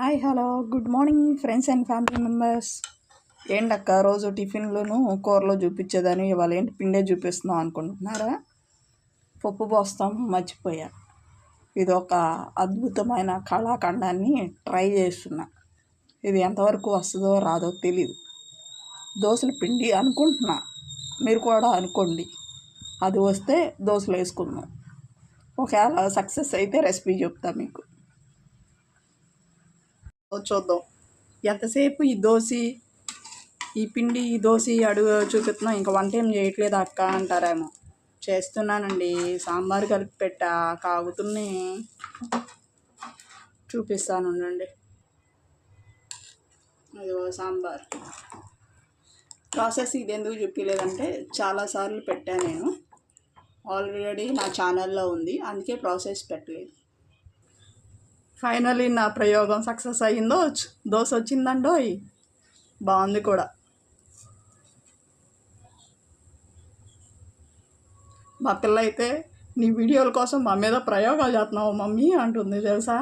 Hi hello good morning friends and family members. ఏంటక్క రోజు టిఫిన్లోను కూరలో చూపించేదని ఇవాళ ఏంటి పిండే చూపిస్తున్నాం అనుకుంటున్నారా? పప్పు పోస్తాం మర్చిపోయా. ఇది ఒక అద్భుతమైన కళాఖండాన్ని ట్రై చేస్తున్నా. ఇది ఎంతవరకు వస్తుందో రాదో తెలీదు. దోశల పిండి అనుకుంటున్నా, మీరు కూడా అనుకోండి. అది వస్తే దోశలు వేసుకుందాం. ఒకవేళ సక్సెస్ అయితే రెసిపీ చెప్తా మీకు. చూద్దాం. ఎంతసేపు ఈ పిండి దోశ అడుగు చూపిస్తున్నాం, ఇంకా వంట ఏం చేయట్లేదు అక్క అంటారేమో. చేస్తున్నానండి. సాంబార్ కలిపి పెట్టా, కాగుతున్నాయి. చూపిస్తాను అండి. అయ్యో సాంబార్ ప్రాసెస్ ఇది ఎందుకు చూపించలేదంటే చాలాసార్లు పెట్టాను నేను. ఆల్రెడీ నా ఛానల్లో ఉంది, అందుకే ప్రాసెస్ పెట్టలేదు. ఫైనలీ నా ప్రయోగం సక్సెస్ అయ్యిందో. దోశ వచ్చిందండోయ్, బాగుంది కూడా. మా పిల్ల అయితే నీ వీడియోల కోసం మా మీద ప్రయోగాలు చేస్తున్నావు మమ్మీ అంటుంది తెలుసా.